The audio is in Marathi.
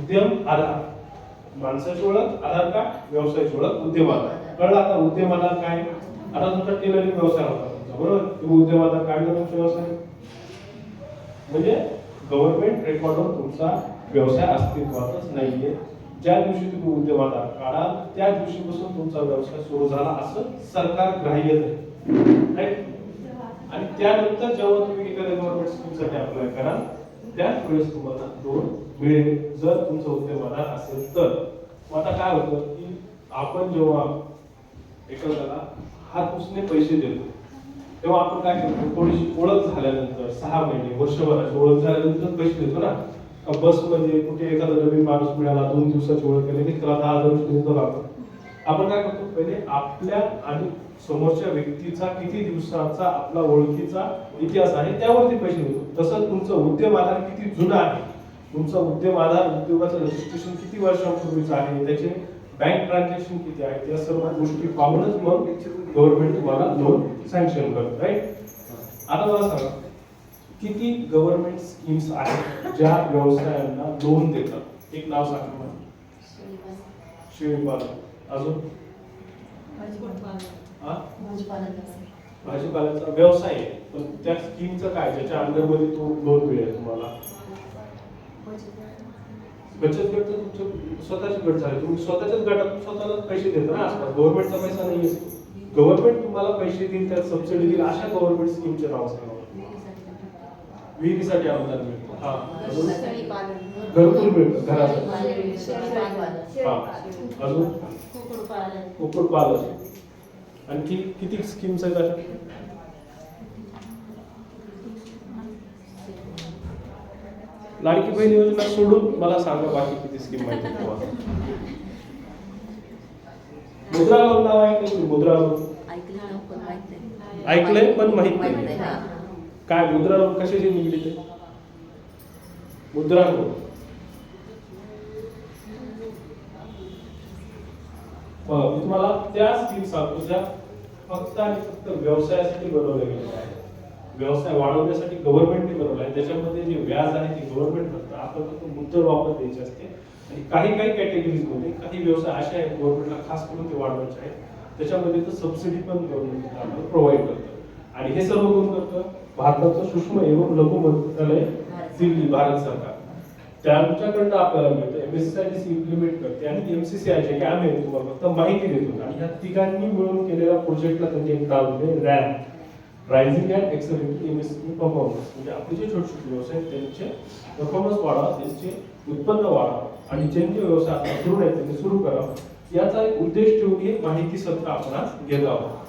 उद्यम आधार, माणसाची ओळख, आधार कार्ड, व्यवसायाची ओळख, उद्यम आधार. कळलं आता उद्यम आधार काय? आता तुमचा टेलरिंग व्यवसाय होता तुमचा, बरोबर? तुम्ही उद्यम आधार काढला तुमचा व्यवसाय, म्हणजे गव्हर्नमेंट रेकॉर्डवर तुमचा व्यवसाय अस्तित्वातच नाहीये. ज्या दिवशी तुम्ही उद्यम आधार काढाल त्या दिवशीपासून तुमचा व्यवसाय सुरू झाला असं सरकार ग्राह्य धरेल, राईट? आणि त्यानंतर जेव्हा तुम्ही एखाद्या गव्हर्नमेंट स्कीमसाठी अप्लाय कराल त्याच वेळेस तुम्हाला लोन मिळेल जर तुमचा उद्यम आधार असेल तर. आता काय होतं की आपण जेव्हा एखाद्याला हात उसने पैसे देतो तेव्हा आपण काय करतो, थोडीशी ओळख झाल्यानंतर 6 महिने वर्षभराची ओळख झाल्यानंतर पैसे देतो ना. बसमध्ये कुठे एखादा नवीन माणूस मिळाला 2 दिवसाची ओळख केली की त्याला 10,000 रुपये देतो आपण काय करतो, पहिले आपल्या आणि समोरच्या व्यक्तीचा किती दिवसाचा आपला ओळखीचा इतिहास आहे त्यावरती पैसे देतो. तसं तुमचं उद्यम आधार किती जुना आहे, तुमचा उद्यम आधार उद्योगाचं रजिस्ट्रेशन किती वर्षांपूर्वीचं आहे, त्याचे बँक ट्रान्झॅक्शन किती आहे, त्या सर्व गोष्टी पाहूनच मग गव्हर्नमेंट तुम्हाला लोन सँक्शन करतं, राईट? आता मला सांगा किती गव्हर्नमेंट स्कीम्स आहेत ज्या व्यवसायांना लोन देतात? एक नाव सांगा मला. शेळीपालन, अजून भाजीपाल्याचा व्यवसाय आहे पण त्या स्कीमचं काय ज्याच्या अंडरमध्ये तो लोन मिळेल तुम्हाला? बचत गट तर तुमचे स्वतःचे गट झाले, तुम्ही स्वतःच्याच गटातून स्वतःला पैसे देता ना. आसपास गव्हर्नमेंटचा पैसा नाही असतो, गव्हर्नमेंट तुम्हाला पैसे देईल, त्यात सबसिडी देईल, अशा गव्हर्नमेंट स्कीमचे नाव सांगा. विहिरीसाठी अनुदान मिळतं, हा, घरकुल मिळतं घरासाठी, हा, अजून कुक्कुटपालन. आणखी किती स्कीम्स आहेत अशा? लाडकी बहीण योजना सोडून मला सांगा बाकी किती स्कीम माहिती तुम्हाला? मुद्रा लोन नाव ऐकलं? मुद्रा लोन ऐकलंय पण माहित नाही काय मुद्रा लोन कशाची निगडीत आहे? मुद्रा लोन मी तुम्हाला त्या स्कीम सांगतो ज्या फक्त आणि फक्त व्यवसायासाठी बनवल्या गेलेल्या आहेत. व्यवसाय वाढवण्यासाठी गव्हर्नमेंटने बनवला आहे, त्याच्यामध्ये जे व्याज आहे ते गव्हर्नमेंट करतं, आपण फक्त मुद्दल वापर द्यायचे असते. आणि काही कॅटेगरीजमध्ये काही व्यवसाय असे आहेत गव्हर्नमेंटला खास करून ते वाढवायचे आहेत, त्याच्यामध्ये तर सबसिडी पण गव्हर्नमेंट आपल्याला प्रोव्हाइड करतं. आणि हे सर्व कोण करतं? भारताचं सूक्ष्म एवं लघु मंत्रालय दिल्ली, भारत सरकार, त्यांच्याकडनं आपल्याला मिळतं. MSCIDC इम्प्लिमेंट करते आणि MCCI जे काय आहे तुम्हाला फक्त माहिती देतो. आणि ह्या तिघांनी मिळून केलेल्या प्रोजेक्टला त्यांनी एक नाव दिले ramp, rising and accelerating MSME performance. म्हणजे आपले जे छोटे छोटे व्यवसाय त्यांचे परफॉर्मन्स वाढावा, त्यांचे उत्पन्न वाढावं आणि ज्यांचे व्यवसाय सुरू नाही त्यांनी सुरू करावं, याचा एक उद्देश ठेवून हे माहिती सत्र आपण आज घेत आहोत.